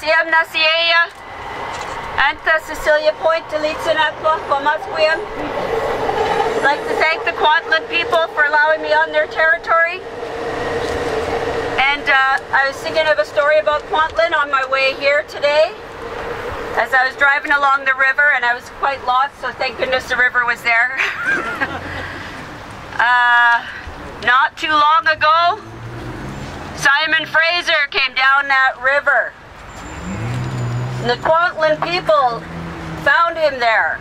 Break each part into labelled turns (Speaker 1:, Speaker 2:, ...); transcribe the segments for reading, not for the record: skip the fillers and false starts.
Speaker 1: Osiem Nasieya, Anta Cecilia Point, Dalitsanatwa, Komasquiam. I'd like to thank the Kwantlen people for allowing me on their territory. And I was thinking of a story about Kwantlen on my way here today, as I was driving along the river, and I was quite lost, so thank goodness the river was there. Not too long ago, Simon Fraser came down that river. And the Kwantlen people found him there.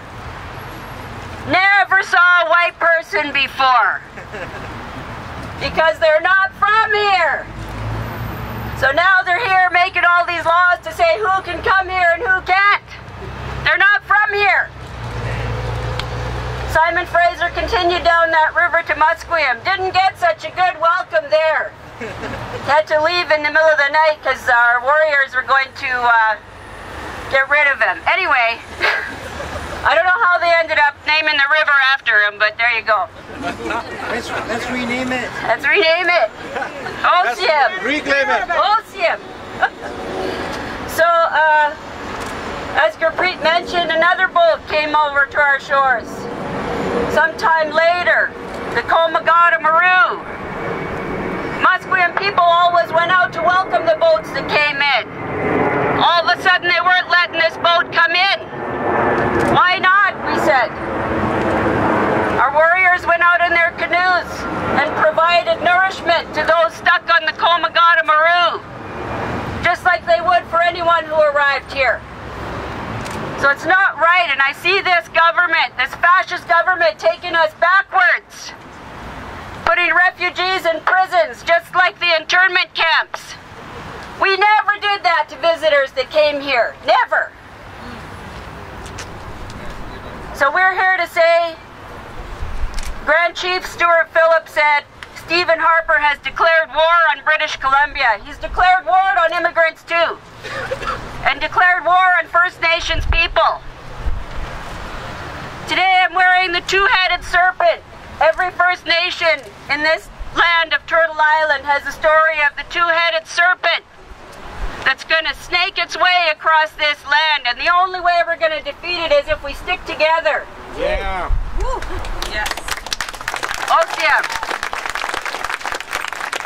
Speaker 1: Never saw a white person before, because they're not from here. So now they're here making all these laws to say who can come here and who can't. They're not from here. Simon Fraser continued down that river to Musqueam. Didn't get such a good welcome there. Had to leave in the middle of the night because our warriors were going to get rid of him. Anyway, I don't know how they ended up naming the river after him, but there you go.
Speaker 2: Let's rename it.
Speaker 1: Let's rename it. Osiem.
Speaker 2: Reclaim it.
Speaker 1: Osiem. So, as Gurpreet mentioned, another boat came over to our shores. Sometime later, the Komagata Maru. Musqueam people always went out to welcome the boats that came in. All of a sudden, they weren't letting this boat come in. Why not, we said. Our warriors went out in their canoes and provided nourishment to those stuck on the Komagata Maru, just like they would for anyone who arrived here. So it's not right, and I see this government, this fascist government, taking us backwards, putting refugees in prisons, just like the internment camps. We never did that to visitors that came here, never. So we're here to say, Grand Chief Stuart Phillips said, Stephen Harper has declared war on British Columbia. He's declared war on immigrants too, and declared war on First Nations people. Today I'm wearing the two-headed serpent. Every First Nation in this land of Turtle Island has the story of the two-headed serpent that's going to snake its way across this land, and the only way we're going to defeat it is if we stick together.
Speaker 2: Yeah.
Speaker 1: Woo. Yes. Osiem.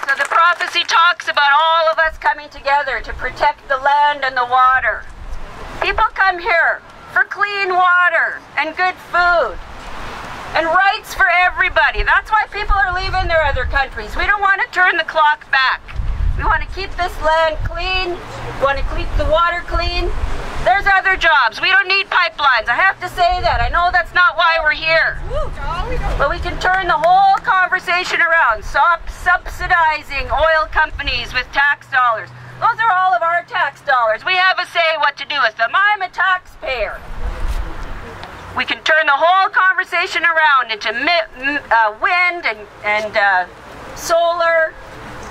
Speaker 1: So the prophecy talks about all of us coming together to protect the land and the water. People come here for clean water and good food and rights for everybody. That's why people are leaving their other countries. We don't want to turn the clock back. We want to keep this land clean. We want to keep the water clean. There's other jobs. We don't need pipelines. I have to say that. I know that's not why we're here. But we can turn the whole conversation around. Stop subsidizing oil companies with tax dollars. Those are all of our tax dollars. We have a say what to do with them. I'm a taxpayer. We can turn the whole conversation around into wind and solar.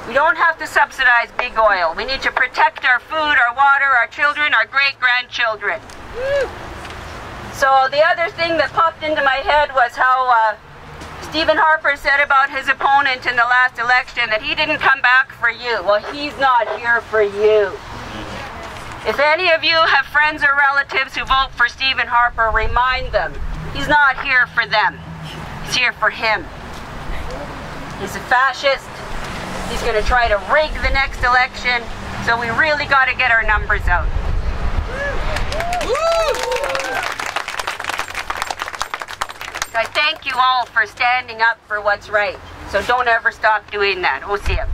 Speaker 1: We don't have to subsidize big oil. We need to protect our food, our water, our children, our great-grandchildren. So the other thing that popped into my head was how Stephen Harper said about his opponent in the last election that he didn't come back for you. Well, he's not here for you. If any of you have friends or relatives who vote for Stephen Harper, remind them he's not here for them. He's here for him. He's a fascist. He's going to try to rig the next election, so we really got to get our numbers out. So I thank you all for standing up for what's right. So don't ever stop doing that. Osiem.